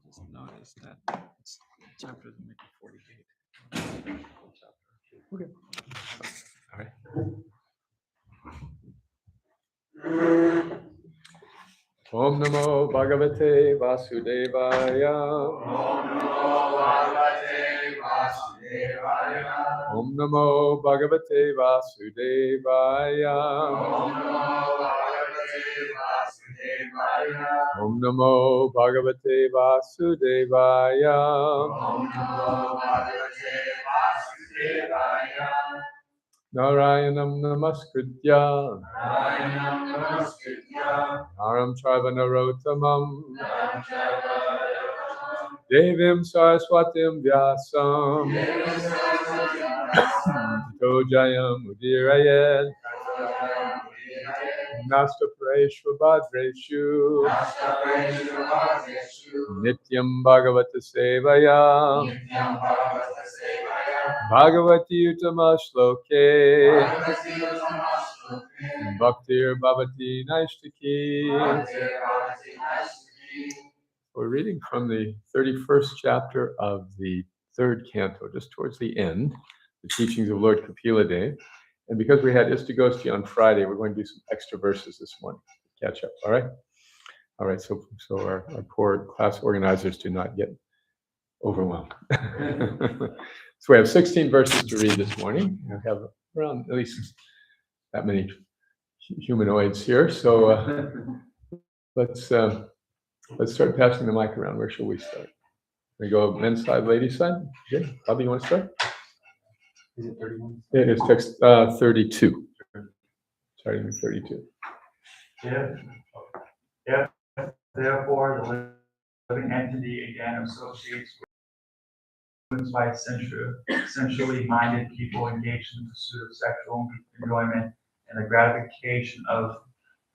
Just notice that chapter is maybe 48. Okay. All right. Om Namo Bhagavate Vasudevaya. Om Namo Bhagavate Vasudevaya. Om Namo Bhagavate Vasudevaya. Narayanam Namaskritya. Naram Chaiva Narottamam. Devim Saraswatim Vyasam. Tato Jayam Udirayet. Nasta Preshva Bhadreshu. Nityam Bhagavata Sevaya. Bhagavati Uttama Shloke. Bhaktir Bhavati Naishtaki. We're reading from the 31st chapter of the 3rd canto, just towards the end, the teachings of Lord Kapila Dev. And because we had Istagosti on Friday, we're going to do some extra verses this morning to catch up. All right? All right, so our poor class organizers do not get overwhelmed. So we have 16 verses to read this morning. We have around at least that many humanoids here. So let's start passing the mic around. Where shall we start? We go men's side, ladies' side. Okay, Bobby, you want to start? Is it 31? It is text 32. Starting with 32. Yeah. Therefore, the living entity again associates with by sensually minded people engaged in the pursuit of sexual enjoyment and the gratification of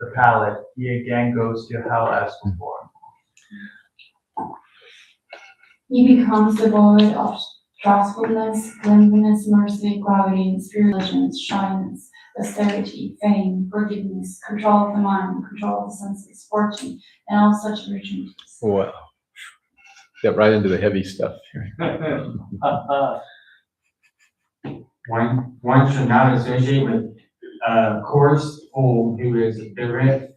the palate. He again goes to hell as before. He becomes devoid of trustfulness, cleanliness, mercy, gravity, spiritual shyness, austerity, fame, forgiveness, control of the mind, control of the senses, fortune, and all such virtues. Wow. Get right into the heavy stuff here. One should not associate with a coarse fool who is bereft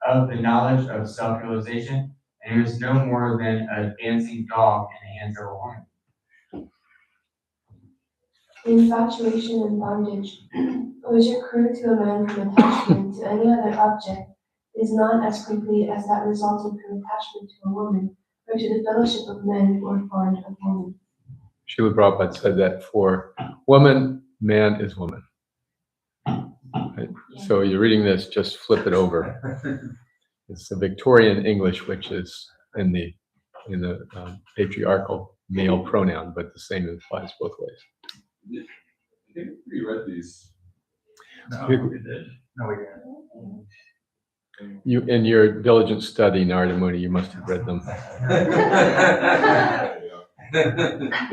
of the knowledge of self-realization and who is no more than a dancing dog in the hands of a woman. Infatuation and bondage, which accrue to a man from attachment to any other object, is not as complete as that resulting from attachment to a woman or to the fellowship of men who are formed of woman. Srila Prabhupada said that for woman, man is woman. Right? So you're reading this, just flip it over. It's the Victorian English, which is in the patriarchal male pronoun, but the same applies both ways. I think we read these. No, we did. No, we didn't. You, in your diligent study, Narada Muni, you must have read them.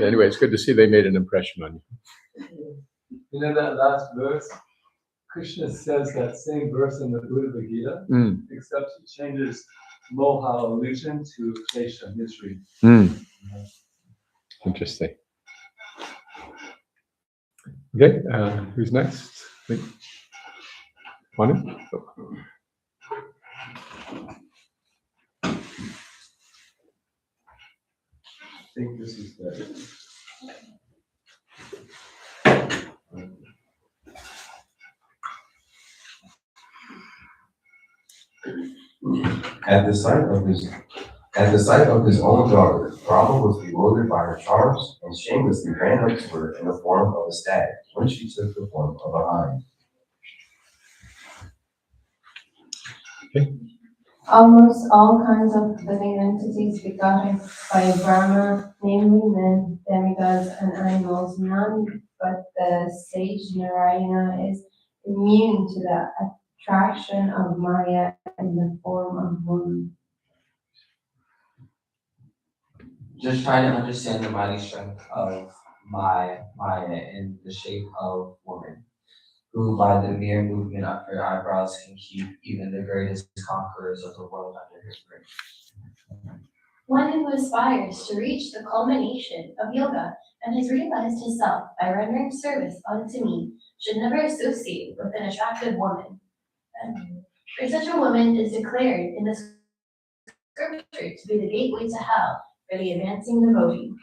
Anyway, it's good to see they made an impression on you. You know that last verse? Krishna says that same verse in the Buddha Gita, except he changes moha, illusion, to klesha, misery. Interesting. Okay, who's next? Manu? I think this is the. At the sight of his At the sight of his own daughter, Brahma was bewildered by her charms and shamelessly ran up to her in the form of a stag when she took the form of a hind. Almost all kinds of living entities begotten by Brahma, namely men, demigods, and idols, none but the sage Narayana is immune to the attraction of Maya in the form of woman. Just try to understand the mighty strength of Maya in the shape of woman, who by the mere movement of her eyebrows can keep even the greatest conquerors of the world under her grip. One who aspires to reach the culmination of yoga and has realized his self by rendering service unto me should never associate with an attractive woman. For such a woman is declared in the scripture to be the gateway to hell for the advancing devotee.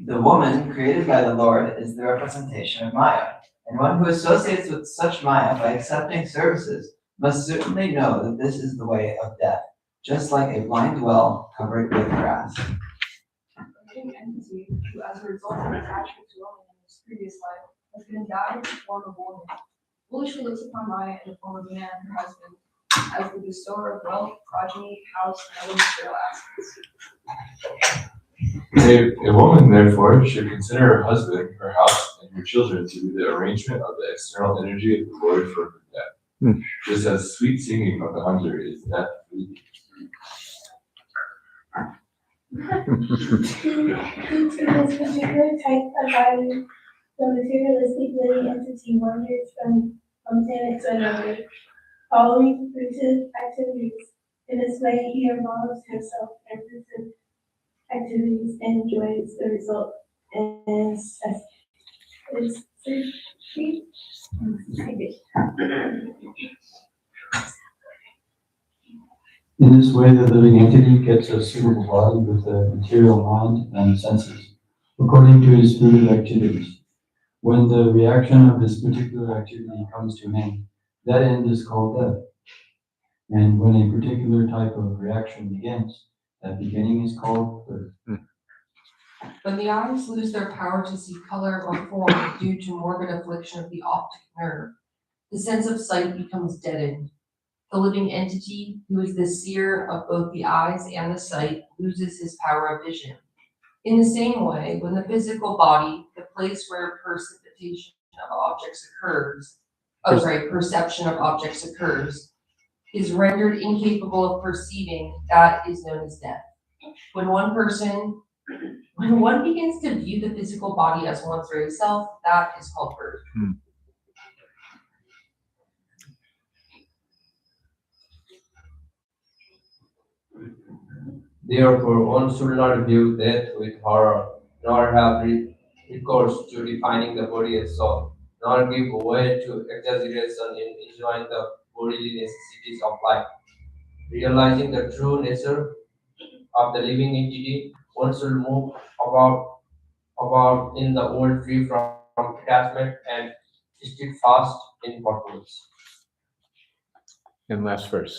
The woman created by the Lord is the representation of Maya, and one who associates with such Maya by accepting services must certainly know that this is the way of death, just like a blind well covered with grass. A living entity who, as a result of attachment to woman in his previous life, has been endowed with the form of woman, foolishly looks upon Maya in the form of man, her husband, as the bestower of wealth, progeny, house, and other material assets. A woman, therefore, should consider her husband, her house, and her children to be the arrangement of the external energy of the Lord for her death. Just as sweet singing of the hunter is death fleeting. Due to this particular type of violence, the materialistic living entity wanders from planet to another, following fruitive activities. In this way, he involves himself in fruitive activities and enjoys the result In this way, the living entity gets a suitable body with a material mind and senses, according to his fruitive activities. When the reaction of this particular activity comes to an end, that end is called death. And when a particular type of reaction begins, that beginning is called birth. When the eyes lose their power to see color or form due to morbid affliction of the optic nerve, the sense of sight becomes deadened. The living entity, who is the seer of both the eyes and the sight, loses his power of vision. In the same way, when the physical body, the place where perception of objects occurs, is rendered incapable of perceiving, that is known as death. When one begins to view the physical body as one's very self, that is called birth. Therefore, one should not view death with horror, nor have recourse to defining the body as soul, nor give way to exaggeration in enjoying the bodily necessities of life. Realizing the true nature of the living entity, one should move about in the world free from attachment and stick fast in purpose. And last verse.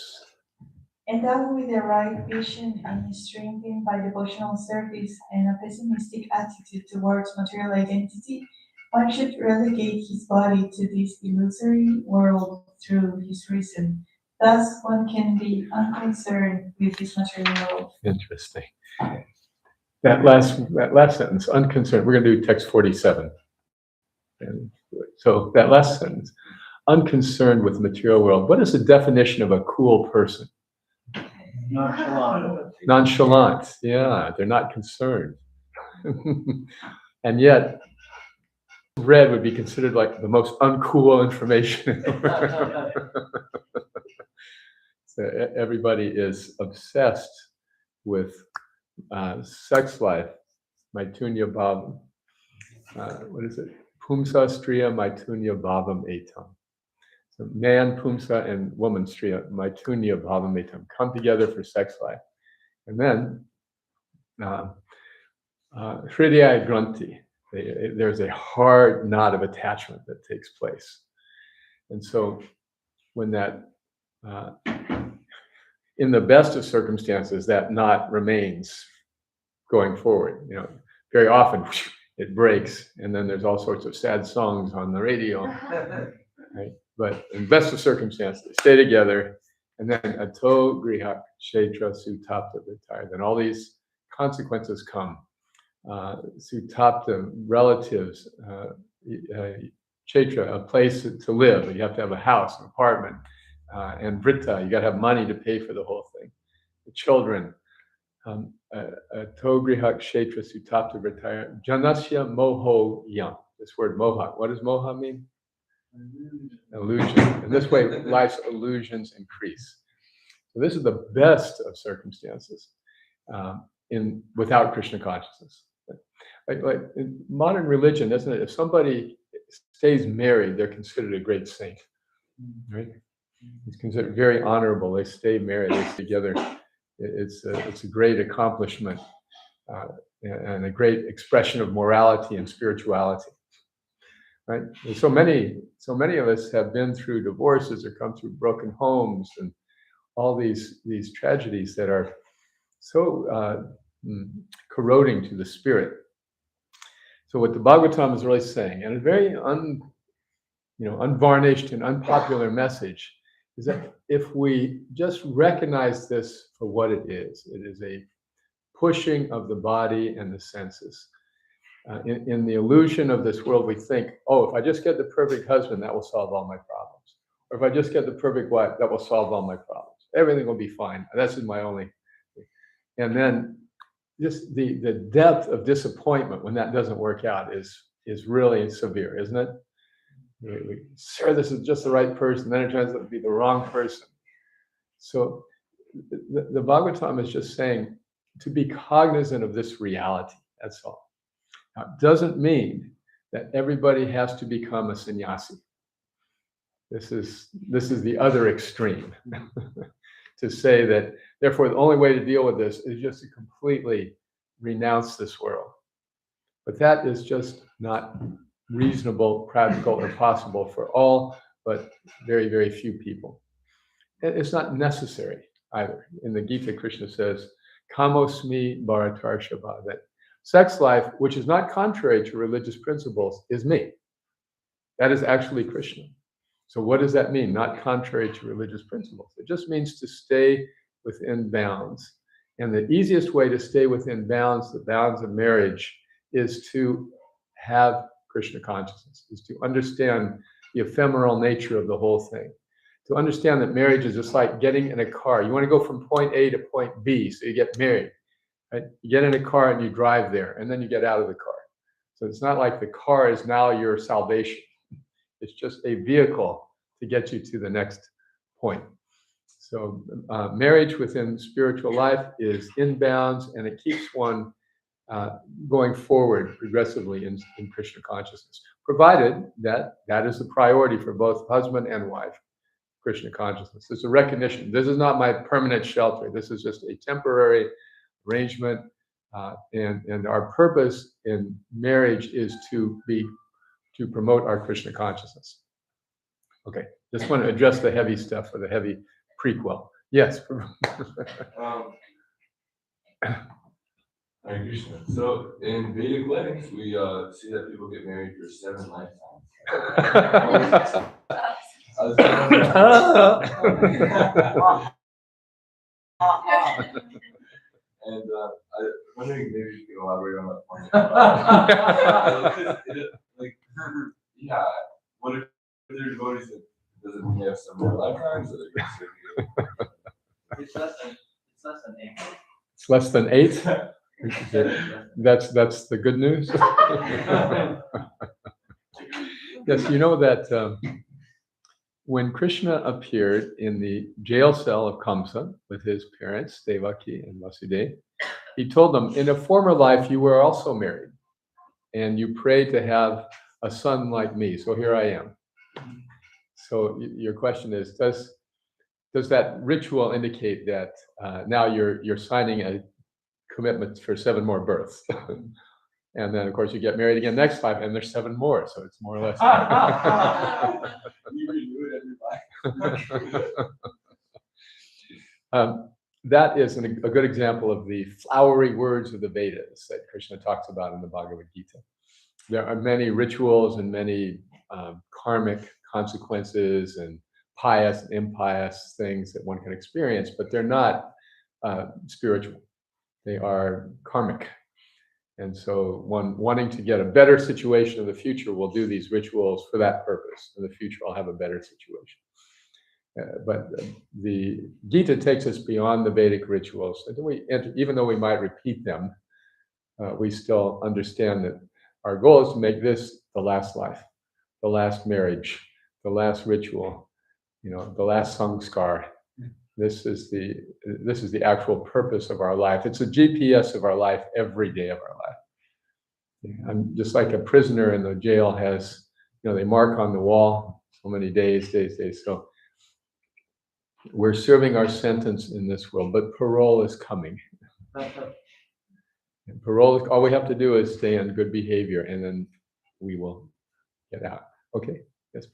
Endowed with the right vision and strengthened by devotional service and a pessimistic attitude towards material identity, one should relegate his body to this illusory world through his reason. Thus, one can be unconcerned with this material world. Interesting. That last sentence, unconcerned. We're going to do text 47. And so that last sentence, unconcerned with the material world. What is the definition of a cool person? Nonchalant. Yeah, they're not concerned. And yet, red would be considered like the most uncool information in the world. So everybody is obsessed with sex life. Maitunya bhavam. What is it? Pumsa striya maitunya bhavam etam. So man, pumsa, and woman, striya, maitunya bhavam etam, come together for sex life. And then, hridaya granthi, there's a hard knot of attachment that takes place. And so when that in the best of circumstances, that knot remains going forward. Very often it breaks, and then there's all sorts of sad songs on the radio. Right? But in best of circumstances, they stay together, and then ato grihak kshetra sutapta vitaya. Then all these consequences come. Sutapta, relatives, kshetra, a place to live. You have to have a house, an apartment, and vritta, you got to have money to pay for the whole thing. The children, ato grihak kshetra sutapta vitaya. Janasya moho yam. This word moha. What does moha mean? Illusion. And this way, life's illusions increase. So this is the best of circumstances without Krishna consciousness. Like in modern religion, isn't it? If somebody stays married, they're considered a great saint, right? It's considered very honorable. They stay married, they stay together. It's a great accomplishment and a great expression of morality and spirituality. Right? And so many of us have been through divorces or come through broken homes and all these tragedies that are so corroding to the spirit. So what the Bhagavatam is really saying, and a very unvarnished and unpopular message, is that if we just recognize this for what it is a pushing of the body and the senses. In the illusion of this world, we think, oh, if I just get the perfect husband, that will solve all my problems. Or if I just get the perfect wife, that will solve all my problems. Everything will be fine. That's my only. And then just the depth of disappointment when that doesn't work out is really severe, isn't it? Sure, this is just the right person. Then it turns out to be the wrong person. So the Bhagavatam is just saying to be cognizant of this reality. That's all. Now, it doesn't mean that everybody has to become a sannyasi. This is the other extreme. To say that, therefore, the only way to deal with this is just to completely renounce this world. But that is just not reasonable, practical, or possible for all, but very, very few people. And it's not necessary either. In the Gita, Krishna says, kamosmi bharatarshava, that sex life, which is not contrary to religious principles, is me. That is actually Krishna. So what does that mean? Not contrary to religious principles. It just means to stay within bounds. And the easiest way to stay within bounds, the bounds of marriage, is to have Krishna consciousness, is to understand the ephemeral nature of the whole thing. To understand that marriage is just like getting in a car. You want to go from point A to point B, so you get married. Right? You get in a car and you drive there, and then you get out of the car. So it's not like the car is now your salvation. It's just a vehicle to get you to the next point. So marriage within spiritual life is in bounds, and it keeps one going forward progressively in Krishna consciousness, provided that that is the priority for both husband and wife, Krishna consciousness. It's a recognition. This is not my permanent shelter. This is just a temporary arrangement, and our purpose in marriage is to promote our Krishna consciousness. Okay, just want to address the heavy stuff or the heavy prequel. Yes. Hare Krishna. So in Vedic weddings, we see that people get married for 7 lifetimes. And I'm wondering, maybe you can elaborate on that point. Yeah, what if they're devotees that doesn't mean they have some more lifetimes? Or It's less than 8. It's less than 8? That's the good news. Yes, you know that when Krishna appeared in the jail cell of Kamsa with his parents, Devaki and Vasudeva, he told them, in a former life you were also married, and you prayed to have a son like me, so here I am. So your question is, does that ritual indicate that now you're signing a commitment for 7 more births? And then, of course, you get married again next time, and there's 7 more, so it's more or less. you renew it every life. That is a good example of the flowery words of the Vedas that Krishna talks about in the Bhagavad Gita. There are many rituals and many karmic consequences and pious and impious things that one can experience, but they're not spiritual. They are karmic. And so one wanting to get a better situation in the future will do these rituals for that purpose. In the future, I'll have a better situation. But the Gita takes us beyond the Vedic rituals. And even though we might repeat them, we still understand that our goal is to make this the last life, the last marriage, the last ritual, the last samskar. This is the actual purpose of our life. It's a GPS of our life every day of our life. I'm just like a prisoner in the jail has, they mark on the wall so many days. So we're serving our sentence in this world, but parole is coming. And parole, all we have to do is stay in good behavior, and then we will get out. Okay? Yes.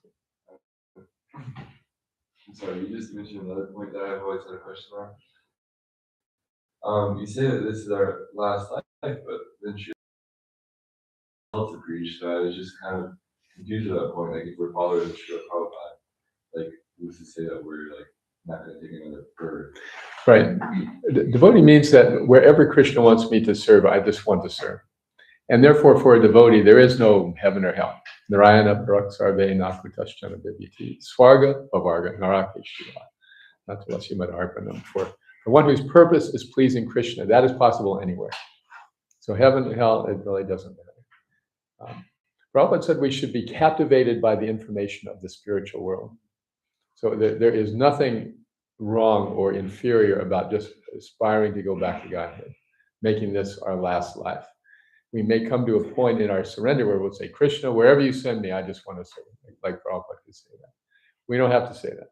I'm sorry, you just mentioned another point that I've always had a question on. You say that this is our last life, but then she to preach, so I was just kind of confused at that point. Like, if we're followers of Srila Prabhupada, like, who's to say that we're like not going to take another birth? Right. Devotee means that wherever Krishna wants me to serve, I just want to serve. And therefore, for a devotee, there is no heaven or hell. Narayana Parak Sarve Nakutaschana Bibhiti Swarga Pavarga Narakeshila. Not to Śrīmad-Bhāgavatam. For one whose purpose is pleasing Krishna, that is possible anywhere. So heaven and hell, it really doesn't matter. Prabhupada said we should be captivated by the information of the spiritual world. So there is nothing wrong or inferior about just aspiring to go back to Godhead, making this our last life. We may come to a point in our surrender where we'll say, Krishna, wherever you send me, I just want to serve. Like Prabhupada could say that. We don't have to say that.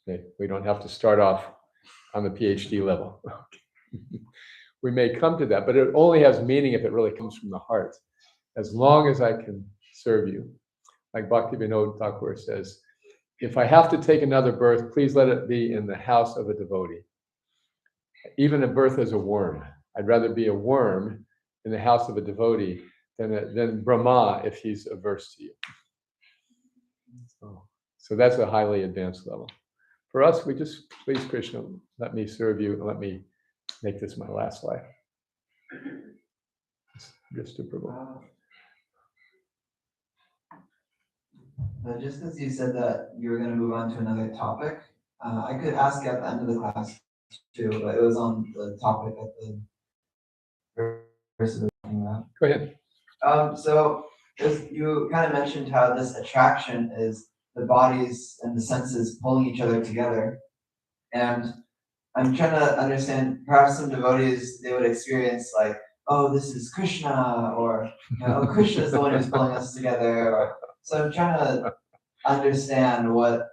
Okay? We don't have to start off on the PhD level. We may come to that, but it only has meaning if it really comes from the heart. As long as I can serve you. Like Bhaktivinoda Thakur says, if I have to take another birth, please let it be in the house of a devotee. Even a birth as a worm. I'd rather be a worm in the house of a devotee than Brahma if he's averse to you. So that's a highly advanced level. For us, we just, please Krishna, let me serve you and let me make this my last life. Just to Prabhu. Just because you said that you were going to move on to another topic, I could ask you at the end of the class too, but it was on the topic at the verse we were talking about. Go ahead. So you kind of mentioned how this attraction is the bodies and the senses pulling each other together. And I'm trying to understand, perhaps some devotees, they would experience like, oh, this is Krishna, or, oh, Krishna is the one who's pulling us together. So I'm trying to understand what,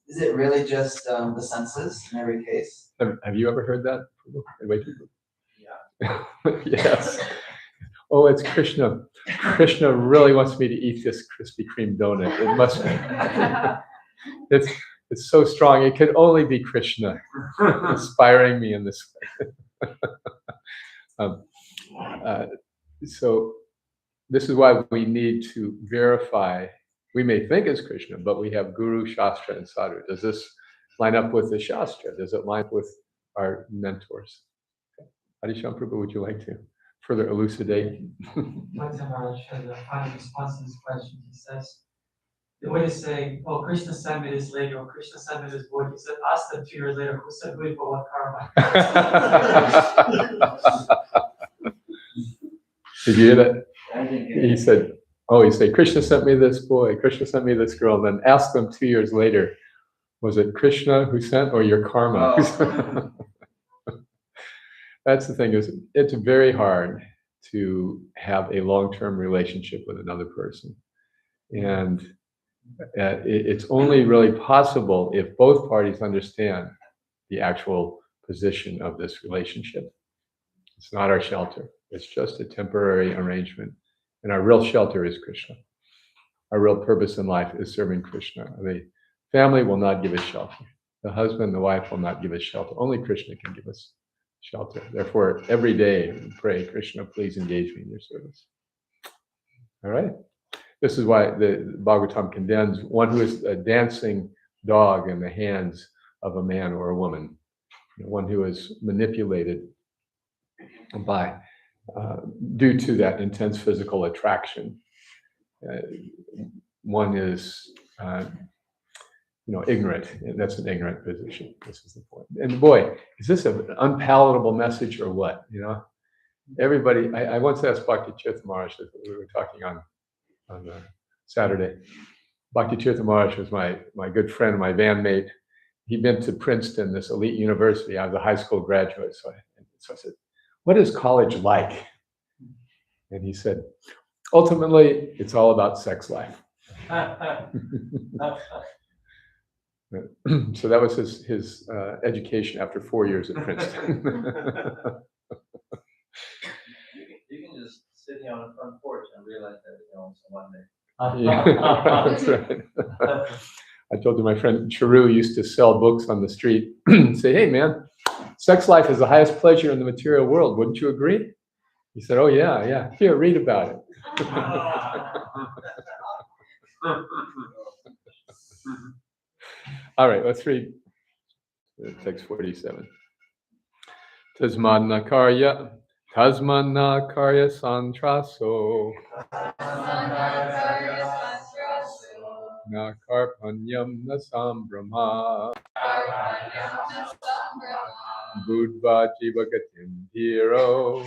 is it really just the senses in every case? Have you ever heard that? Yeah. Yes. Oh, it's Krishna. Krishna really wants me to eat this Krispy Kreme donut. It must be. It's so strong. It can only be Krishna inspiring me in this way. So this is why we need to verify. We may think it's Krishna, but we have Guru, Shastra, and Sadhu. Does this line up with the Shastra? Does it line up with our mentors? Adisham Prabhu, would you like to further elucidate? Dr. Maharaj has a final response to this question. He says, the way to say, oh, Krishna sent me this lady, or Krishna sent me this boy, he said, ask them 2 years later, who said who for what karma? Did you hear that? He said, Krishna sent me this boy, Krishna sent me this girl, and then ask them 2 years later, was it Krishna who sent or your karma? Oh. That's the thing, is it's very hard to have a long-term relationship with another person. And it's only really possible if both parties understand the actual position of this relationship. It's not our shelter. It's just a temporary arrangement. And our real shelter is Krishna. Our real purpose in life is serving Krishna. The family will not give us shelter. the husband, the wife will not give us shelter. Only Krishna can give us shelter. Therefore, every day we pray, Krishna, please engage me in your service. All right. This is why the Bhagavatam condemns one who is a dancing dog in the hands of a man or a woman, one who is manipulated by due to that intense physical attraction. One is ignorant, and that's an ignorant position. This is the point. And boy, is this an unpalatable message or what? Everybody. I once asked Bhakti Tirtha Maharaj, we were talking on Saturday. Bhakti Tirtha Maharaj was my good friend, my bandmate. He'd been to Princeton, this elite university. I was a high school graduate, so I said, "What is college like?" And he said, "Ultimately, it's all about sex life." So that was his education after 4 years at Princeton. You can just sit here on the front porch and realize that one day. Yeah, that's right. I told you my friend Charu used to sell books on the street. Say, "Hey man, sex life is the highest pleasure in the material world. Wouldn't you agree?" He said, "Oh yeah. Here, read about it." All right, let's read text 47. Tasmanna karya santraso na karpanyam na sambrahma budva jivagatim dhiro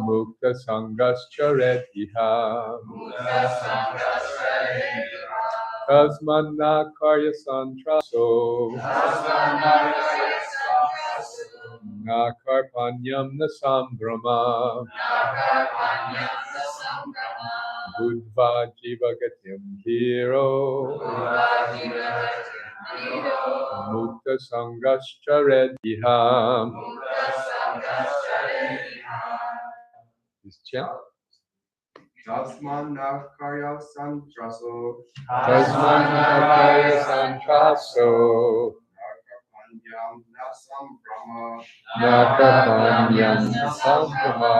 mukta sangascharet iha tasmanna karya santraso na karpanyam na sambrahma budva jivagatim dhiro mukta sangascharet iha. This chant. Tasmanna karya santraso. Tasmanna karya santraso. Nakarpanyam na sambrahma.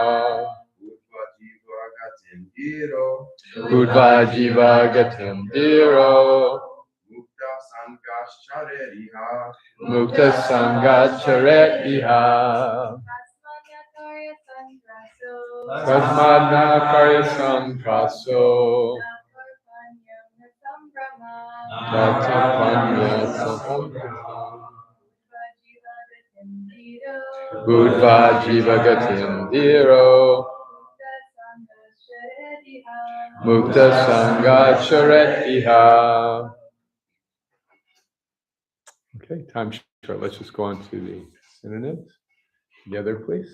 Budva jivagatim dhiro. Mukta sangacharet iha. Tasmanna karya santraso. Nakarpanyam sambrahma. Budva jivagatim dhiro. Mukta sangacharet iha. Okay, time short. Let's just go on to the synonyms together, please.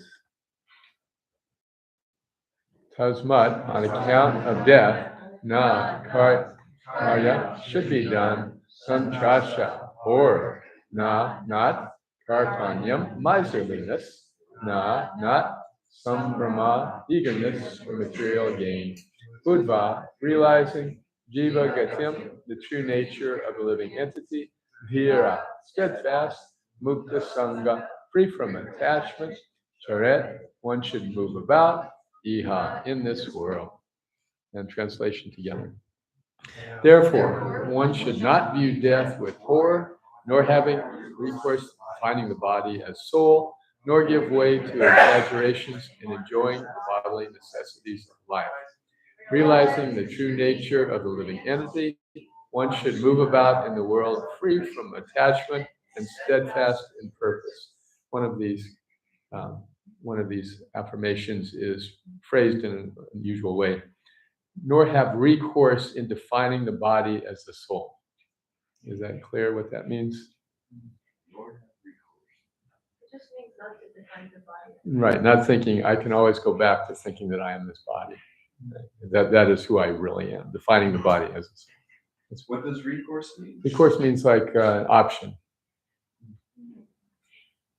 Tasmat, on account of death, na karya should be done, santrasya, or na not karpanyam, miserliness, na not sambrahma, eagerness for material gain, budva, realizing, jiva gatim, the true nature of a living entity, dhira, steadfast, mukta sangha, free from attachment, charet, one should move about, iha, in this world. And translation together. Therefore, one should not view death with horror, nor having recourse to finding the body as soul, nor give way to exaggerations in enjoying the bodily necessities of life. Realizing the true nature of the living entity, one should move about in the world free from attachment and steadfast in purpose. One of these affirmations is phrased in an unusual way. Nor have recourse in defining the body as the soul. Is that clear what that means? It just means not to define the body. Right, not thinking, I can always go back to thinking that I am this body. That is who I really am, defining the body as a soul. What does recourse mean? Recourse means like option.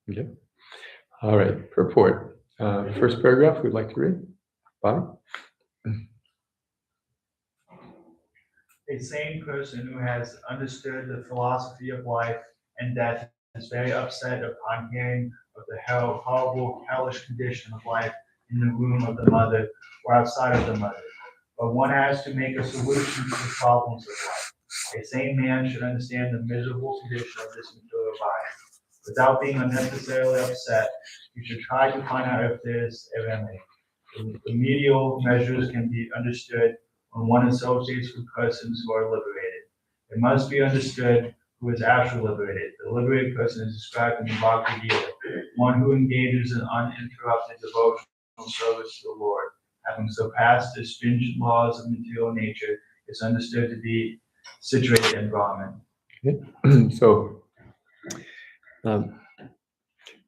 Okay. All right, purport. First paragraph we'd like to read. Bobby? A sane person who has understood the philosophy of life and death is very upset upon hearing of the horrible, hellish condition of life in the womb of the mother or outside of the mother. But one has to make a solution to the problems of life. A sane man should understand the miserable condition of this material life. Without being unnecessarily upset, you should try to find out if there is a remedy. The remedial measures can be understood when one associates with persons who are liberated. It must be understood who is actually liberated. The liberated person is described in the Bhagavad Gita, one who engages in uninterrupted devotional service to the Lord, having surpassed the stringent laws of material nature, is understood to be situated in Brahman. Okay. So,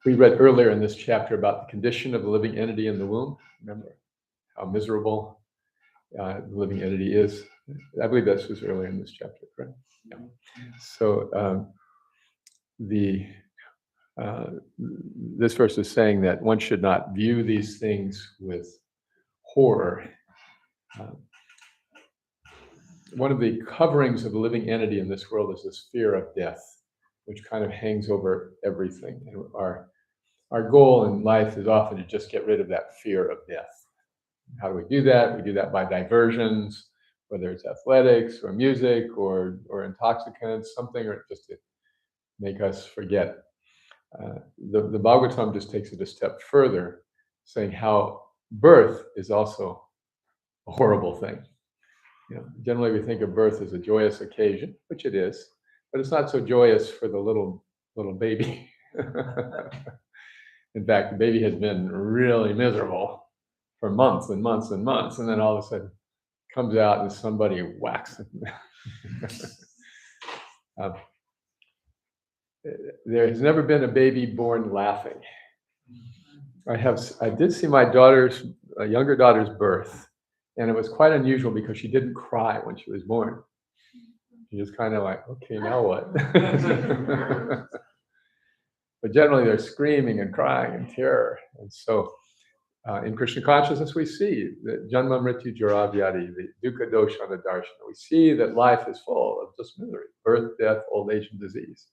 we read earlier in this chapter about the condition of the living entity in the womb. Remember how miserable the living entity is. I believe this was earlier in this chapter, correct? Yeah. So this verse is saying that one should not view these things with horror. One of the coverings of the living entity in this world is this fear of death, which kind of hangs over everything. And our goal in life is often to just get rid of that fear of death. How do we do that? We do that by diversions, whether it's athletics or music or intoxicants, something, or just to make us forget. The Bhagavatam just takes it a step further, saying how birth is also a horrible thing. You know, generally we think of birth as a joyous occasion, which it is, but it's not so joyous for the little baby. In fact, the baby has been really miserable for months and months and months, and then all of a sudden comes out and somebody whacks it. There has never been a baby born laughing. I did see my younger daughter's birth, and it was quite unusual because she didn't cry when she was born. She just kind of like, okay, now what? But generally they're screaming and crying in terror. And so in Krishna consciousness, we see that Janma Mrityu Jara Vyadi, the Dukkha Dosha and the Darshana. We see that life is full of just misery, birth, death, old age, and disease.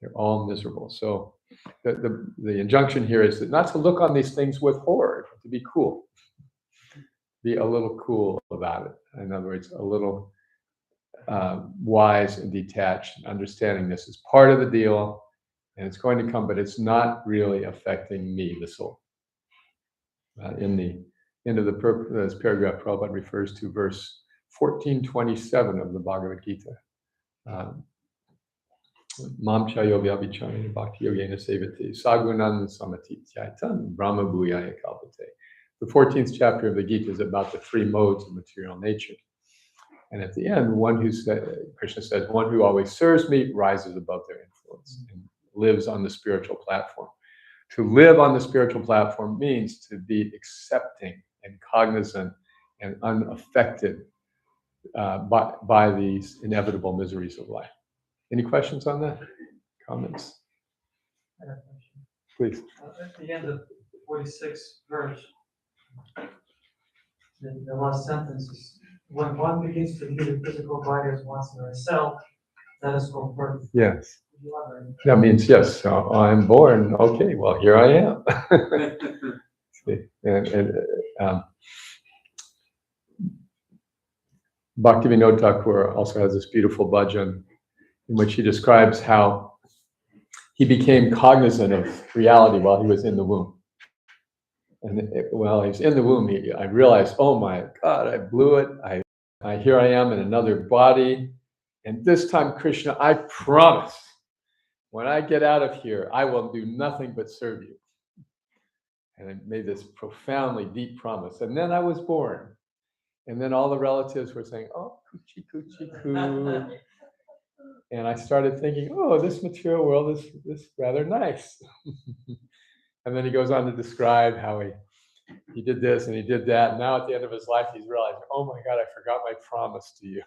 They're all miserable. So the injunction here is that not to look on these things with horror, but to be cool. Be a little cool about it. In other words, a little wise and detached, understanding this is part of the deal, and it's going to come, but it's not really affecting me, the soul. In the end of this paragraph, Prabhupada refers to verse 1427 of the Bhagavad Gita. Mam chayo vyabhicharya bhakti yogena sevate sagunan samatityaitam brahma bhuyaya kalpate. The 14th chapter of the Gita is about the three modes of material nature. And at the end, Krishna says, one who always serves me rises above their influence and lives on the spiritual platform. To live on the spiritual platform means to be accepting and cognizant and unaffected by these inevitable miseries of life. Any questions on that? Comments? I have a question. Please. At the end of 46th verse, the last sentence is, when one begins to view the physical body as once in itself, that is called birth. Yes. That means, yes, so I'm born. Okay, well, here I am. Bhaktivinoda Thakur also has this beautiful bhajan in which he describes how he became cognizant of reality while he was in the womb. And while he was in the womb, I realized, oh my God, I blew it. Here I am in another body. And this time, Krishna, I promise, when I get out of here, I will do nothing but serve you. And I made this profoundly deep promise. And then I was born. And then all the relatives were saying, oh, coochie, coochie, coo. And I started thinking, oh, this material world is rather nice. And then he goes on to describe how he did this and he did that. And now at the end of his life, he's realized, oh my God, I forgot my promise to you.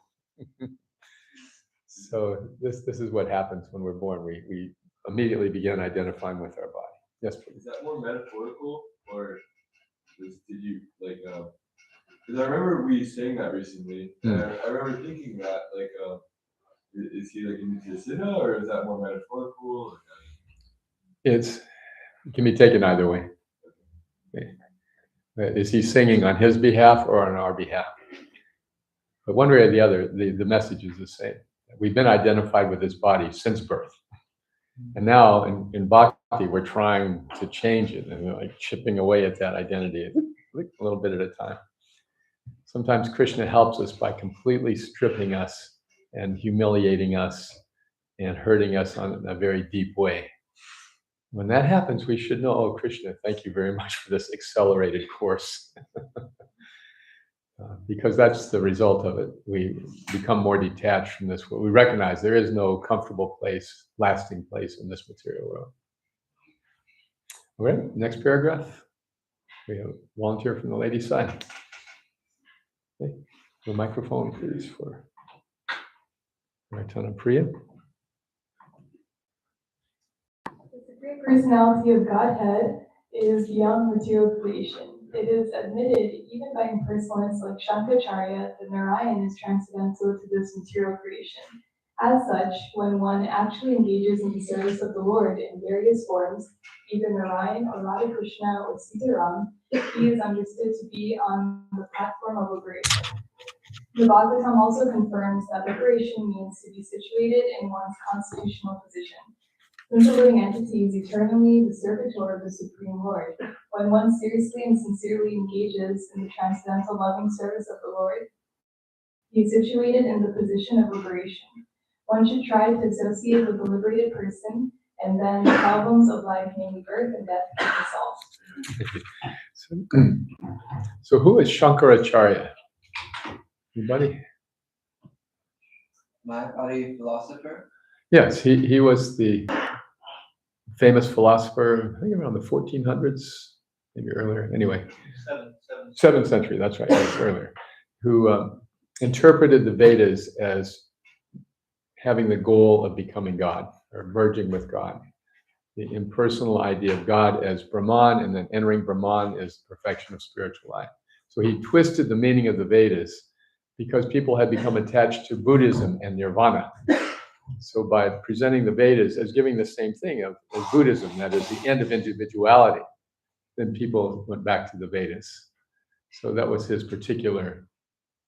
So this is what happens when we're born. We immediately begin identifying with our body. Yes, please. Is that more metaphorical, or did you like? Because I remember we saying that recently, and I remember thinking that, like, is he like in Nityasena, or is that more metaphorical? It can be taken either way. Okay. Is he singing on his behalf or on our behalf? But one way or the other, the message is the same. We've been identified with this body since birth. And now in Bhakti, we're trying to change it, and we're like chipping away at that identity a little bit at a time. Sometimes Krishna helps us by completely stripping us and humiliating us and hurting us in a very deep way. When that happens, we should know, oh, Krishna, thank you very much for this accelerated course. Because that's the result of it. We become more detached from this world. We recognize there is no comfortable place, lasting place in this material world. All right, next paragraph. We have a volunteer from the ladies' side. Okay. The microphone, please, for Raitana Priya. The Supreme Personality of Godhead is beyond material creation. It is admitted even by impersonalists like Shankaracharya that Narayan is transcendental to this material creation. As such, when one actually engages in the service of the Lord in various forms, either Narayan or Radha Krishna or Sitaram, he is understood to be on the platform of liberation. The Bhagavatam also confirms that liberation means to be situated in one's constitutional position. Since the living entity is eternally the servitor of the Supreme Lord, when one seriously and sincerely engages in the transcendental loving service of the Lord, he is situated in the position of liberation. One should try to associate with the liberated person, and then the problems of life, namely birth and death, can be solved. So who is Shankaracharya? Anybody? Are you a philosopher? Yes, he was the famous philosopher, I think around the 1400s, maybe earlier. Anyway, 7th century, that's right, that's earlier, who interpreted the Vedas as having the goal of becoming God, or merging with God. The impersonal idea of God as Brahman, and then entering Brahman as perfection of spiritual life. So he twisted the meaning of the Vedas because people had become attached to Buddhism and Nirvana. So by presenting the Vedas as giving the same thing of Buddhism, that is the end of individuality, then people went back to the Vedas. So that was his particular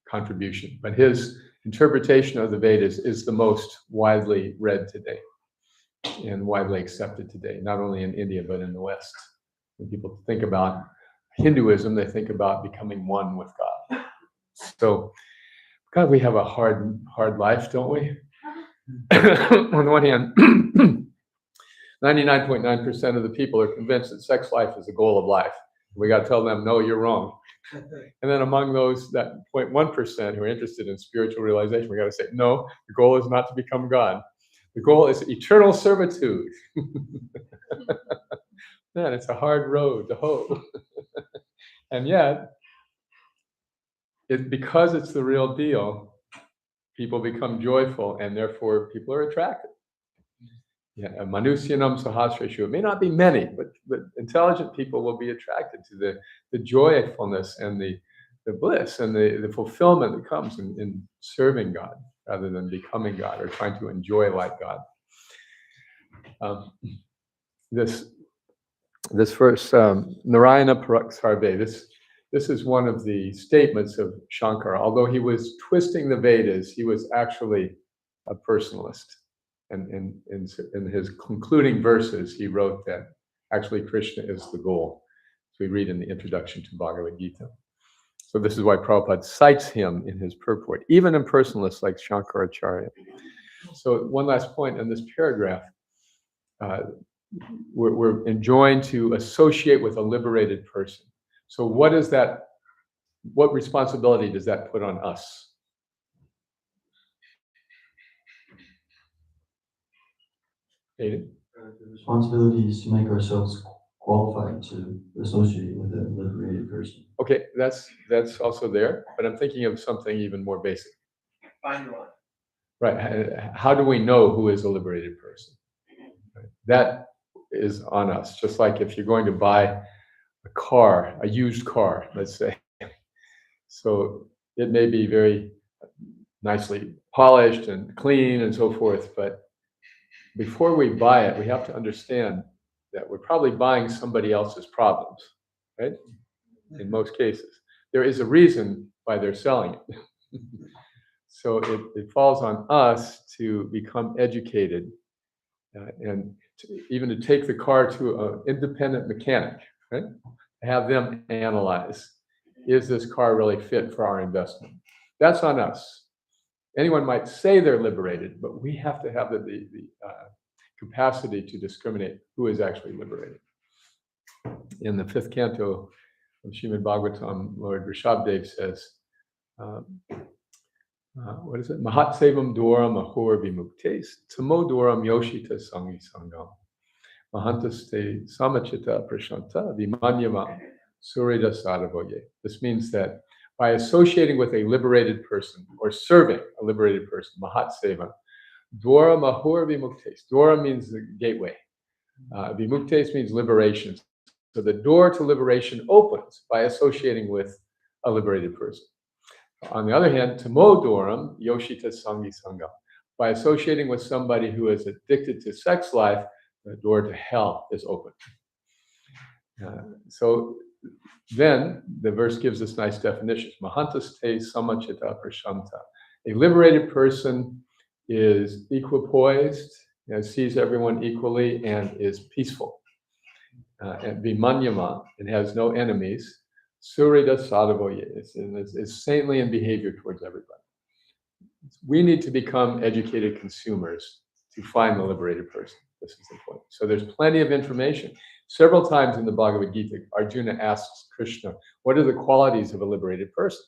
contribution. But his interpretation of the Vedas is the most widely read today and widely accepted today, not only in India, but in the West. When people think about Hinduism, they think about becoming one with God. So, God, we have a hard life, don't we? On the one hand, 99.9% of the people are convinced that sex life is the goal of life. We got to tell them, no, you're wrong. And then among those, that 0.1% who are interested in spiritual realization, we got to say, no, the goal is not to become God. The goal is eternal servitude. Man, it's a hard road to hoe. And yet, because it's the real deal, people become joyful, and therefore people are attracted. Yeah, Manusyanam Sahasreshu. It may not be many, but intelligent people will be attracted to the joyfulness and the bliss and the fulfillment that comes in serving God rather than becoming God or trying to enjoy like God. This verse, Narayana Paraksarve, this is one of the statements of Shankara. Although he was twisting the Vedas, he was actually a personalist. And in his concluding verses, he wrote that actually Krishna is the goal. So we read in the introduction to Bhagavad Gita. So this is why Prabhupada cites him in his purport, even in personalists like Shankaracharya. So one last point in this paragraph. We're enjoined to associate with a liberated person. So what is that? What responsibility does that put on us? The responsibility is to make ourselves qualified to associate with a liberated person. Okay, that's also there, but I'm thinking of something even more basic. Find one. Right. How do we know who is a liberated person? Right. That is on us. Just like if you're going to buy a car, a used car, let's say. So it may be very nicely polished and clean and so forth, but before we buy it, we have to understand that we're probably buying somebody else's problems, right? In most cases. There is a reason why they're selling it. So it falls on us to become educated and even to take the car to an independent mechanic, right? Have them analyze, is this car really fit for our investment? That's on us. Anyone might say they're liberated, but we have to have the capacity to discriminate who is actually liberated. In the 5th canto of Śrīmad-Bhāgavatam, Lord Rishabhdev says, what is it? Mahat sevam dwaram ahor vimuktes, tamo dwaram yoshita sangi sangam. Mahantaste samachita prashanta vimanyama surida sadavoye. This means that by associating with a liberated person or serving a liberated person, Mahat Seva, Dwara Mahur Vimuktes. Dwara means the gateway. Vimuktes means liberation. So the door to liberation opens by associating with a liberated person. On the other hand, Tamo Dwaram Yoshita Sangi Sangam. By associating with somebody who is addicted to sex life, the door to hell is open. So then the verse gives us nice definitions. Mahantaste samachita prashanta. A liberated person is equipoised, sees everyone equally, and is peaceful. And vimanyama, it has no enemies. Surida sadavoye, is saintly in behavior towards everybody. We need to become educated consumers to find the liberated person. This is the point. So there's plenty of information. Several times in the Bhagavad Gita, Arjuna asks Krishna, what are the qualities of a liberated person?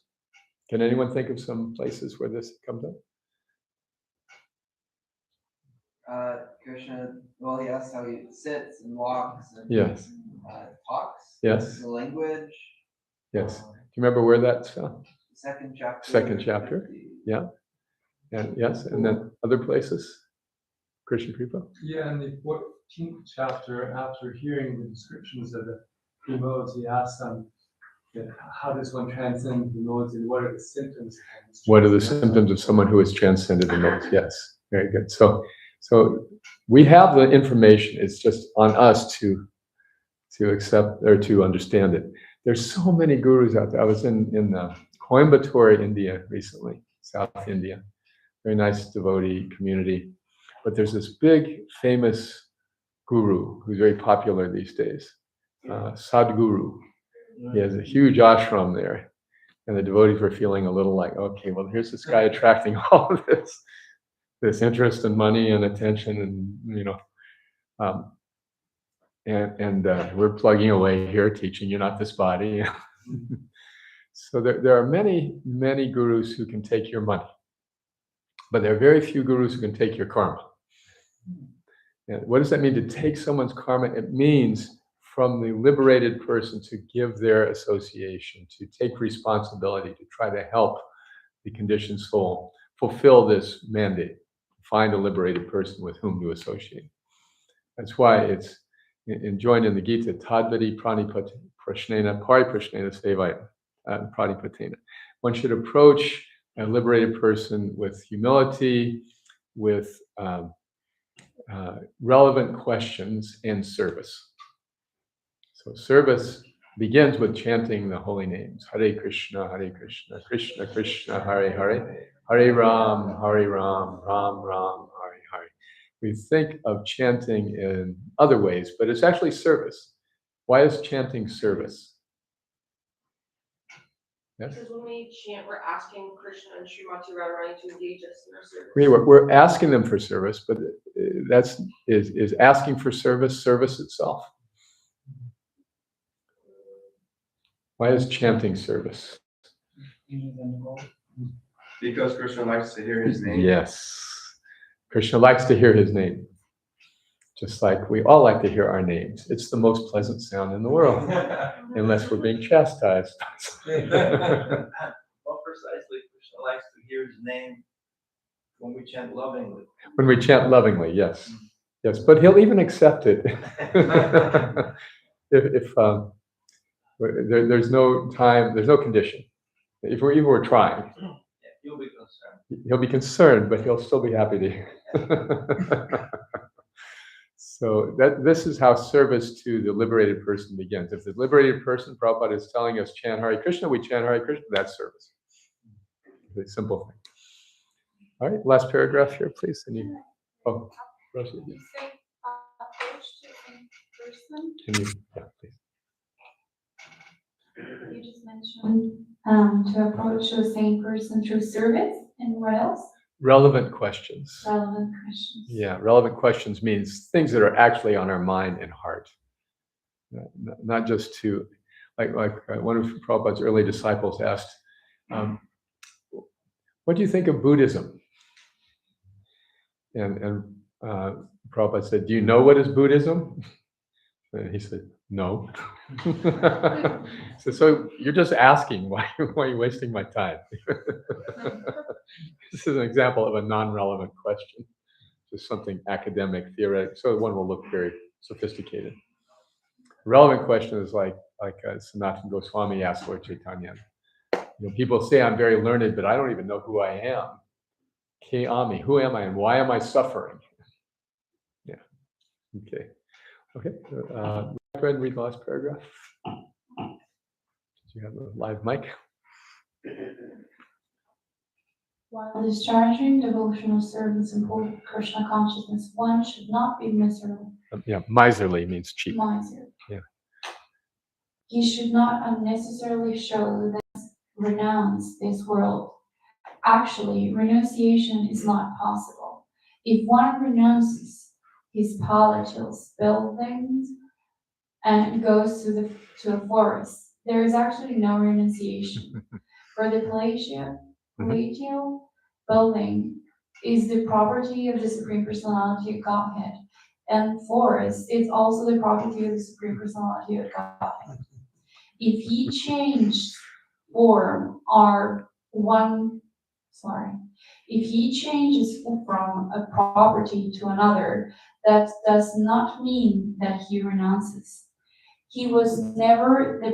Can anyone think of some places where this comes up? Krishna, well, he asks how he sits and walks and yes. Talks. Yes. The language. Yes. Do you remember where that's found? Second chapter. Second chapter. Yeah. And yes, and then other places. Krishna Kripa. Yeah, in the 14th chapter, after hearing the descriptions of the three modes, he asks them, how does one transcend the modes and what are the symptoms? What are the symptoms of someone who has transcended the modes? Yes, very good. So we have the information. It's just on us to accept or to understand it. There's so many gurus out there. I was in Coimbatore, India recently, South India. Very nice devotee community. But there's this big famous guru who's very popular these days, Sadhguru. He has a huge ashram there. And the devotees were feeling a little like, okay, well, here's this guy attracting all of this interest and money and attention, and we're plugging away here, teaching you're not this body. So there are many, many gurus who can take your money, but there are very few gurus who can take your karma. And what does that mean to take someone's karma? It means from the liberated person to give their association, to take responsibility, to try to help the conditioned soul fulfill this mandate, find a liberated person with whom to associate. That's why it's enjoined in the Gita, Tadvati Prashnena Pariprashnena Sevaya Pranipatena. One should approach a liberated person with humility, with relevant questions and service. So service begins with chanting the holy names. Hare Krishna, Krishna Krishna, Hare Hare, Hare Ram, Ram Ram, Hare Hare. We think of chanting in other ways, but it's actually service. Why is chanting service? Yes? Because when we chant, we're asking Krishna and Srimati Radharani to engage us in their service. We're asking them for service, but is asking for service itself? Why is chanting service? Because Krishna likes to hear his name. Yes. Krishna likes to hear his name. Just like we all like to hear our names. It's the most pleasant sound in the world, unless we're being chastised. Well, precisely, Krishna likes to hear his name when we chant lovingly. When we chant lovingly, yes. Yes, but he'll even accept it. if there's no time, there's no condition. If we're trying. Yeah, you'll be concerned. He'll be concerned, but he'll still be happy to hear. So this is how service to the liberated person begins. If the liberated person, Prabhupada is telling us chant Hare Krishna, we chant Hare Krishna, that's service. It's a simple thing. All right, last paragraph here, please. Oh, Rosie. You say approach to a person. Can you, yeah, please. You just mentioned to approach to a same person through service, and what else? Relevant questions. Relevant questions. Yeah, relevant questions means things that are actually on our mind and heart. Not just to, like one of Prabhupada's early disciples asked, what do you think of Buddhism? And Prabhupada said, do you know what is Buddhism? And he said, no. So you're just asking, why are you wasting my time? This is an example of a non-relevant question, just something academic, theoretic, so one will look very sophisticated. Relevant question is like Sanatana Goswami asked Lord Chaitanya. People say I'm very learned, but I don't even know who I am. Ke ami, who am I and why am I suffering? Yeah, okay. Okay, go ahead and read the last paragraph. Do you have a live mic? While discharging devotional service in full Krishna consciousness, one should not be miserly. Yeah, miserly means cheap. Miser. Yeah. He should not unnecessarily show that renounce this world. Actually, renunciation is not possible. If one renounces his palatial buildings and goes to a forest, there is actually no renunciation. For the palatial building is the property of the Supreme Personality of Godhead, and forest is also the property of the Supreme Personality of Godhead. If he changed form if he changes from a property to another, that does not mean that he renounces. He was never the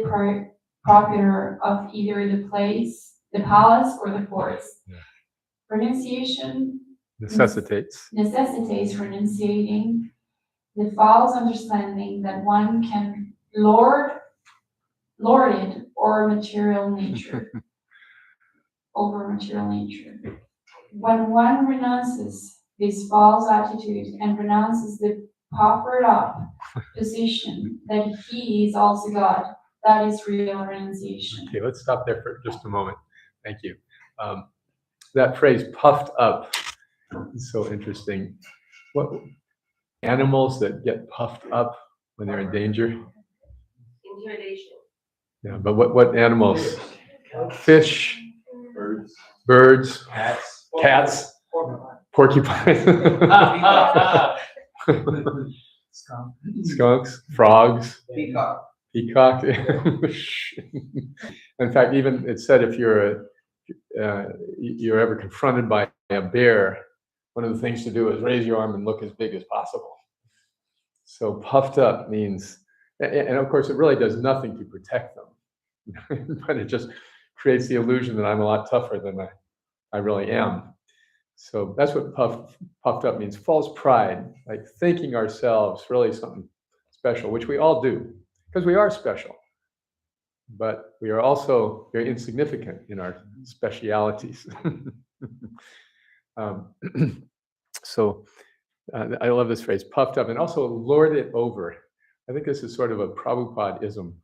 proprietor of either the palace, or the forest. Yeah. Renunciation necessitates renunciating the false understanding that one can lord it over material nature. When one renounces this false attitude and renounces the puffed up position that he is also God, that is real renunciation. Okay, let's stop there for just a moment. Thank you. That phrase puffed up is so interesting. What animals that get puffed up when they're in danger? Intimidation. Yeah, but what animals? Fish, birds, cats, porcupines, skunks, frogs, peacock. In fact, even it said if you're ever confronted by a bear, one of the things to do is raise your arm and look as big as possible. So puffed up means, and of course it really does nothing to protect them, but it just creates the illusion that I'm a lot tougher than I really am. So that's what puffed up means, false pride, like thinking ourselves really something special, which we all do, because we are special. But we are also very insignificant in our specialities. So I love this phrase, puffed up, and also lord it over. I think this is sort of a Prabhupada-ism.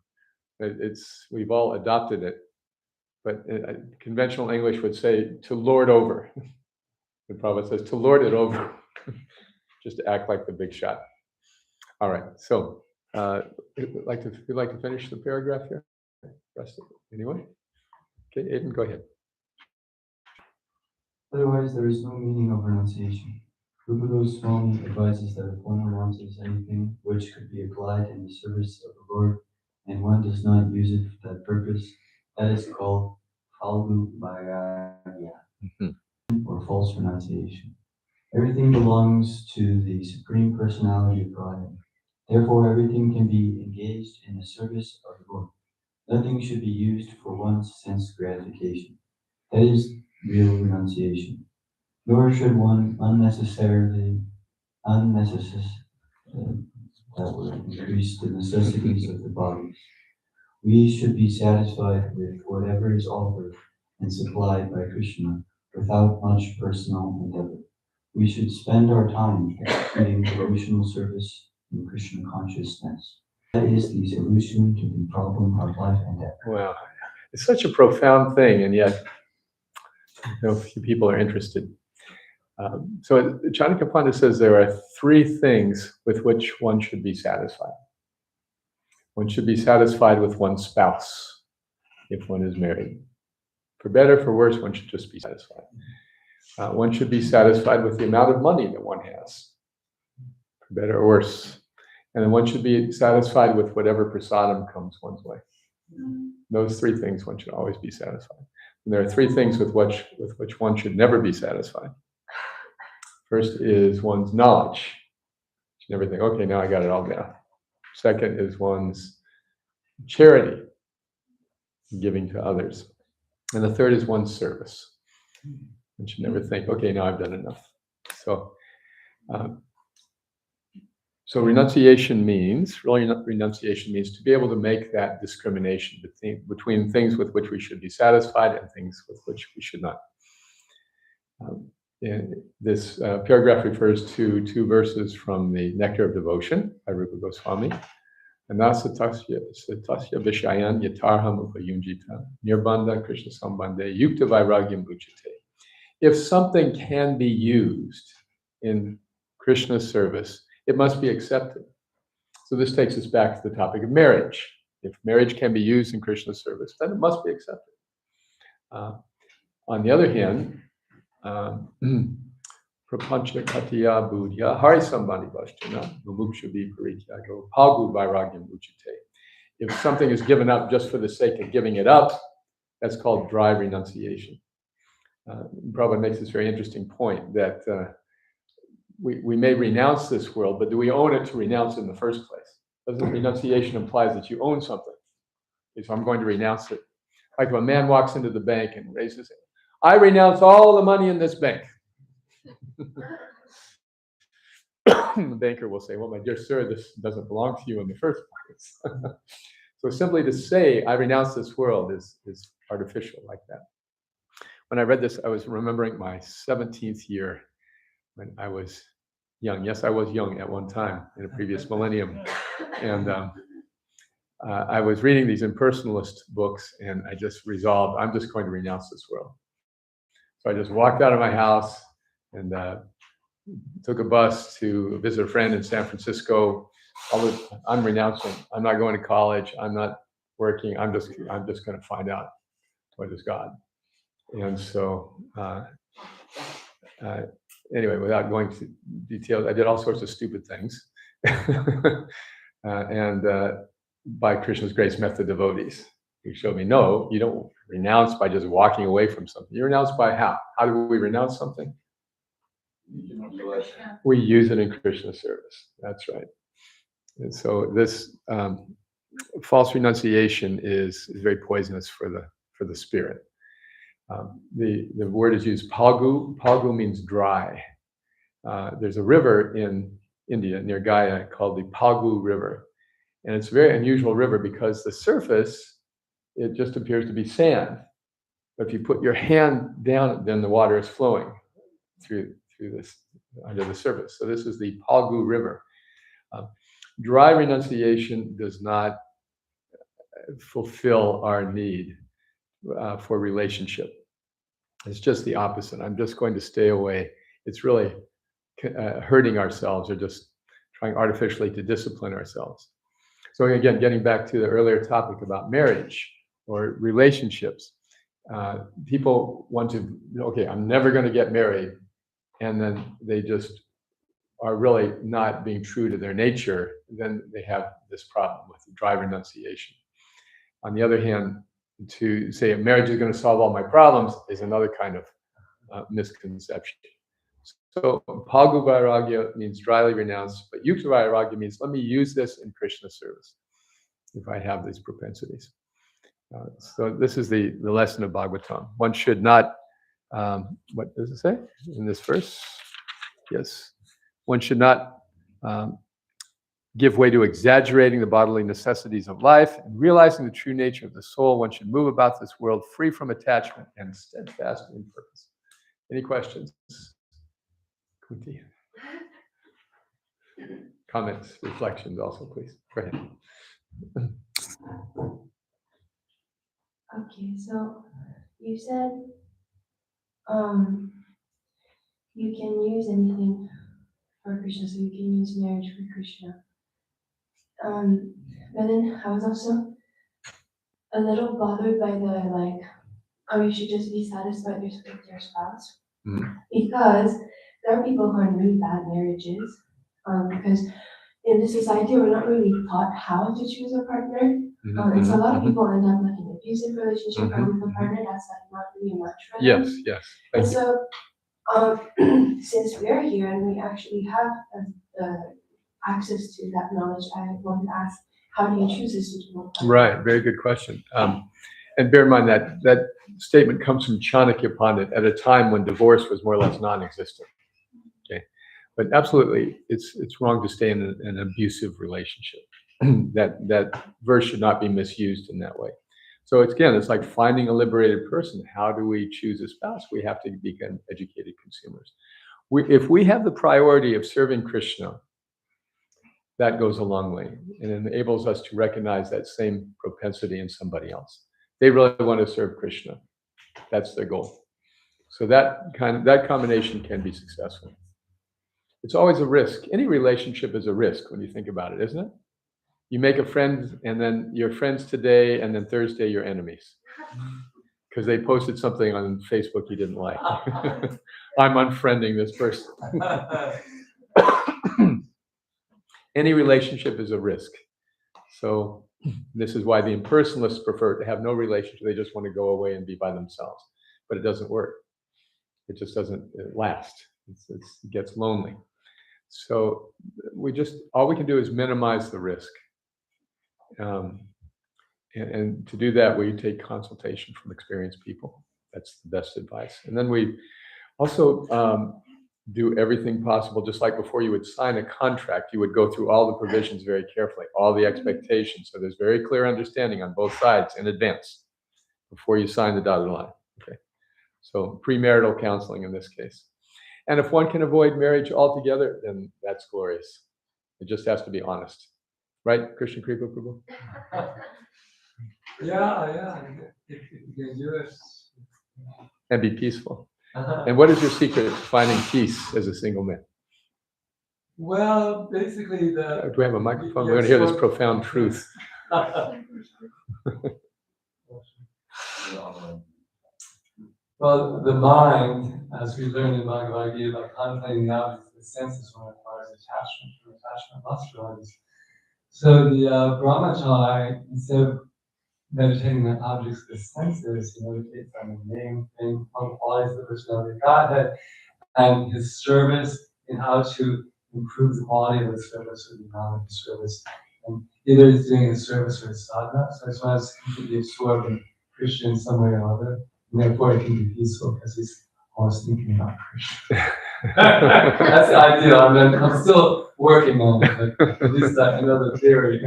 We've all adopted it, but conventional English would say to lord over. The Prabhupada says to lord it over, just to act like the big shot. All right, so we'd like to finish the paragraph here. Rest of it. Anyway, okay, Aiden, go ahead. Otherwise, there is no meaning of renunciation. Rupa Goswami advises that if one renounces anything which could be applied in the service of the Lord, and one does not use it for that purpose, that is called falgu vairagya, or false renunciation. Everything belongs to the Supreme Personality of Godhead. Therefore, everything can be engaged in the service of the Lord. Nothing should be used for one's sense gratification. That is real renunciation. Nor should one unnecessarily increase the necessities of the body. We should be satisfied with whatever is offered and supplied by Krishna without much personal endeavor. We should spend our time executing devotional service in Krishna consciousness. That is the solution to the problem of life and death. Wow, it's such a profound thing, and yet few people are interested. So Chanakya Pandit says there are three things with which one should be satisfied. One should be satisfied with one's spouse if one is married. For better, for worse, one should just be satisfied. One should be satisfied with the amount of money that one has, for better or worse. And then one should be satisfied with whatever prasādam comes one's way. Those three things one should always be satisfied. And there are three things with which one should never be satisfied. First is one's knowledge. You should never think, okay, now I got it all down. Second is one's charity, giving to others. And the third is one's service. One should never think, okay, now I've done enough. So renunciation means to be able to make that discrimination between things with which we should be satisfied and things with which we should not. And this paragraph refers to two verses from the Nectar of Devotion by Rupa Goswami. Anasatasya vishayan yatarham upayunjita nirbandha Krishna sambandhe yukta vairagyam uchate. If something can be used in Krishna's service, it must be accepted. So this takes us back to the topic of marriage. If marriage can be used in Krishna's service, then it must be accepted. On the other hand, prapancha katya buddhya hari sambandhi vashtana mumukshavi parikyago palgu vairagyam uchite. If something is given up just for the sake of giving it up, that's called dry renunciation. Prabhupada makes this very interesting point that we may renounce this world, but do we own it to renounce in the first place? Doesn't renunciation implies that you own something? Okay, so I'm going to renounce it. Like when a man walks into the bank and raises it, I renounce all the money in this bank. The banker will say, well, my dear sir, this doesn't belong to you in the first place. So simply to say, I renounce this world is artificial like that. When I read this, I was remembering my 17th year when I was young. Yes, I was young at one time in a previous millennium. And I was reading these impersonalist books, and I just resolved, I'm just going to renounce this world. So I just walked out of my house and took a bus to visit a friend in San Francisco. I'm renouncing. I'm not going to college. I'm not working. I'm just going to find out what is God. And so anyway, without going to details, I did all sorts of stupid things. And by Krishna's grace, met the devotees who showed me, no, you don't renounce by just walking away from something. You renounce by how? How do we renounce something? We use it in Krishna's service. That's right. And so this false renunciation is very poisonous for the spirit. The word is used palgu. Palgu means dry. There's a river in India near Gaya called the Palgu River. And it's a very unusual river because the surface, it just appears to be sand. But if you put your hand down, then the water is flowing through this under the surface. So this is the Palgu River. Dry renunciation does not fulfill our need for relationship. It's just the opposite. I'm just going to stay away. It's really hurting ourselves or just trying artificially to discipline ourselves. So again, getting back to the earlier topic about marriage or relationships, people want to, okay, I'm never going to get married. And then they just are really not being true to their nature. Then they have this problem with dry renunciation. On the other hand, to say a marriage is going to solve all my problems is another kind of misconception. So Palgu Vairagya means dryly renounce, but Yukta Vairagya means let me use this in Krishna service if I have these propensities. So this is the lesson of Bhagavatam. One should not, what does it say in this verse? Yes. One should not give way to exaggerating the bodily necessities of life, and realizing the true nature of the soul. One should move about this world free from attachment and steadfast in purpose. Any questions? Kunti? Comments, reflections also, please. Go ahead. Okay, so you said you can use anything for Krishna, so you can use marriage for Krishna. But then I was also a little bothered by the you should just be satisfied with your spouse. Mm-hmm. Because there are people who are in really bad marriages. Because in this society we're not really taught how to choose a partner. And so a lot of people end up in an abusive relationship or with a partner that's not really a match for them. Yes. And so since we are here and we actually have the access to that knowledge, I want to ask, how do you choose a suitable partner? Right, very good question. And bear in mind that statement comes from Chanakya Pandit at a time when divorce was more or less non-existent. Okay, but absolutely, it's wrong to stay in an abusive relationship. that verse should not be misused in that way. So it's like finding a liberated person. How do we choose a spouse? We have to become educated consumers. If we have the priority of serving Krishna, that goes a long way and enables us to recognize that same propensity in somebody else. They really want to serve Krishna. That's their goal. So that combination can be successful. It's always a risk. Any relationship is a risk when you think about it, isn't it? You make a friend, and then you're friends today, and then Thursday you're enemies because they posted something on Facebook you didn't like. I'm unfriending this person. Any relationship is a risk. So this is why the impersonalists prefer to have no relationship. They just want to go away and be by themselves. But it doesn't work. It just doesn't last. It gets lonely. So all we can do is minimize the risk. And to do that, we take consultation from experienced people. That's the best advice. And then we also do everything possible, just like before you would sign a contract, you would go through all the provisions very carefully, all the expectations. So there's very clear understanding on both sides in advance before you sign the dotted line. Okay. So premarital counseling in this case. And if one can avoid marriage altogether, then that's glorious. It just has to be honest. Right, Krishna Prabhu? Yeah. If you can do it. And be peaceful. And what is your secret to finding peace as a single man? Well, basically Do we have a microphone? We're going to hear this profound truth. Well, the mind, as we learn in Bhagavad Gita, by contemplating the objects of the senses one requires attachment. Attachment must arise. So the brahmachari, instead of meditating on objects of the senses, he meditates on the name, thing, on qualities of the personality of Godhead, and his service in how to improve the quality of the service or the amount of the service. And either he's doing his service or his sadhana, so as well as completely absorbed in Krishna in some way or other. And therefore, he can be peaceful because he's always thinking about Krishna. That's the ideal. I'm still working on it, but at least I know the theory.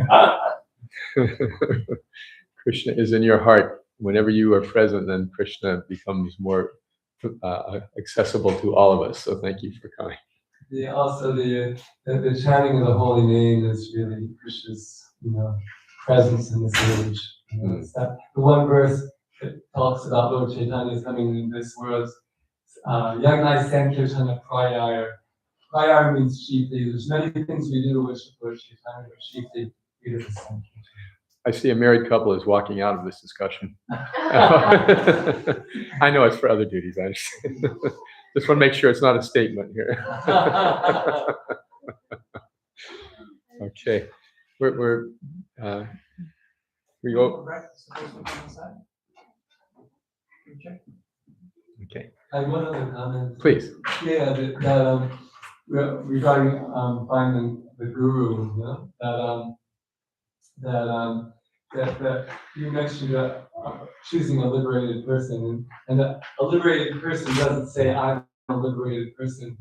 Krishna is in your heart. Whenever you are present, then Krishna becomes more accessible to all of us. So thank you for coming. Also, the chanting of the holy name is really Krishna's, presence in this age. It's the one verse that talks about Lord Chaitanya coming in this world. Yagnai Sankirtana Prayar. Prayar means chiefly. There's many things we do which Lord Chaitanya, but chiefly we do the Sankirtana. I see a married couple is walking out of this discussion. I know it's for other duties. I understand. Just want to make sure it's not a statement here. Okay, we go. Okay. I have one other comment. Please. Yeah, regarding finding the guru, that that you mentioned choosing a liberated person, and a liberated person doesn't say I'm a liberated person.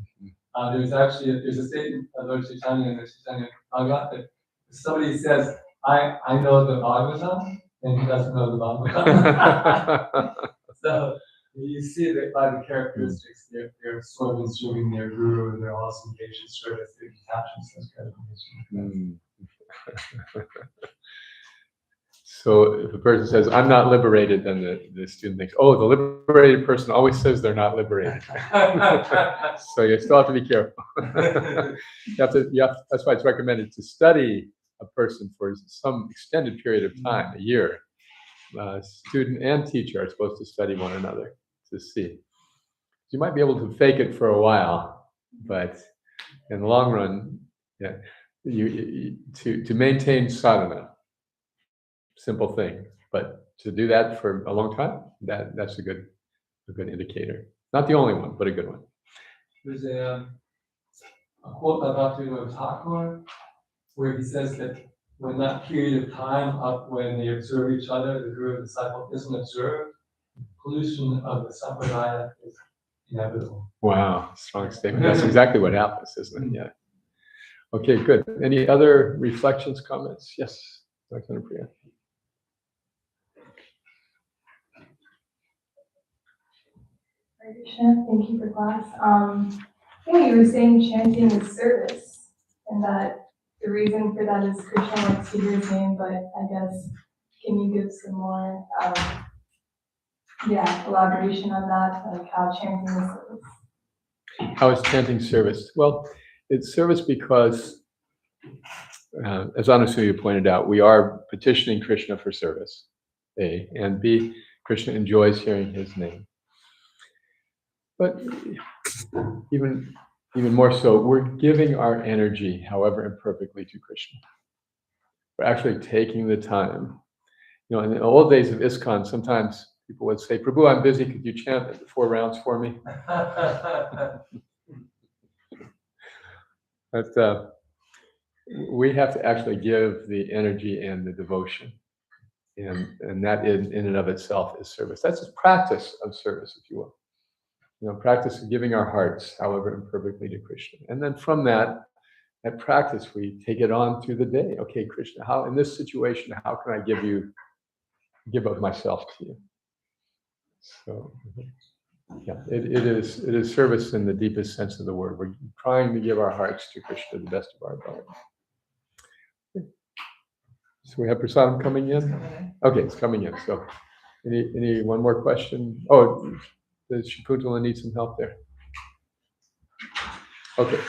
There's a statement of Lord Chaitanya in the Chaitanya Bhagavat that if somebody says I know the Bhagavatam, then he doesn't know the Bhagavatam. So you see that by the characteristics, they're sort of serving their guru, and they're also engaged in service. They detach themselves kind of. So if a person says, I'm not liberated, then the student thinks, oh, the liberated person always says they're not liberated. So you still have to be careful. That's why it's recommended to study a person for some extended period of time, a year. Student and teacher are supposed to study one another to see. You might be able to fake it for a while, but in the long run, yeah, to maintain sadhana, simple thing, but to do that for a long time, that's a good indicator. Not the only one, but a good one. There's a quote about Thakur where he says that when that period of time up when they observe each other, the guru and disciple isn't observed, pollution of the sampradaya is inevitable. Wow, strong statement. That's exactly what happens, isn't it? Yeah. Okay, good. Any other reflections, comments? Yes, Dr. Priya. Hare Krishna, thank you for class. Yeah, you were saying chanting is service, and that the reason for that is Krishna likes to hear his name, but I guess, can you give some more, elaboration on that, like how chanting is service? How is chanting service? Well, it's service because, as Anasuya pointed out, we are petitioning Krishna for service, A, and B, Krishna enjoys hearing his name. But even more so, we're giving our energy, however imperfectly, to Krishna. We're actually taking the time. In the old days of ISKCON, sometimes people would say, Prabhu, I'm busy, could you chant 4 rounds for me? But we have to actually give the energy and the devotion. And that in and of itself is service. That's a practice of service, if you will. Practice of giving our hearts, however imperfectly, to Krishna. And then from that practice, we take it on through the day. Okay, Krishna, how in this situation, how can I give of myself to you? So, yeah, it is service in the deepest sense of the word. We're trying to give our hearts to Krishna to the best of our ability. Okay. So we have prasadam coming in. Okay, it's coming in. So, any one more question? Oh, does Shakuntala need some help there? Okay,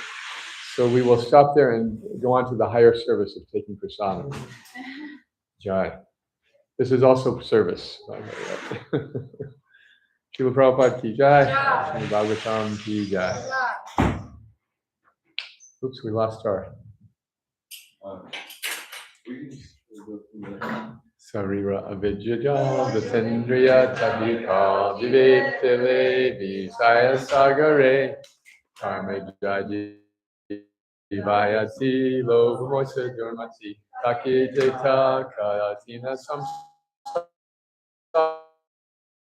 so we will stop there and go on to the higher service of taking prasadam. Jai. This is also service. Srila Prabhupada ki jai. Śrīmad-Bhāgavatam ki jai. Oops, we lost our. Sarira avidya vitendriya tabika vivetile visaya sagare karma jadi vayati lovosa durmati takiteta kayatina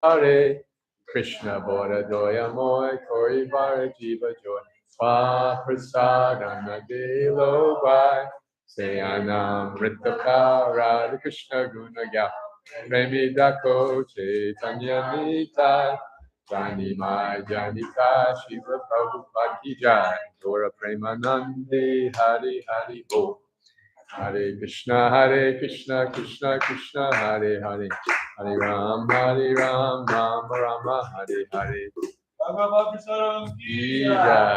samsare Krishna Bora Doya Moy Kori Vara Jiva Joy Swa Prasadam Nadilo Vai Sayanam Ritapa Radha Krishna Guna Gya Premi Dako Chaitanya Nitai Jani Mai Janita Shiva Prabhupada Ki Jai Dora Premanandi Hari Hari Bo Hare Krishna Krishna Krishna Hare Hare Hare Ram Ram Rama Hare Hare. Bhagavad Gita.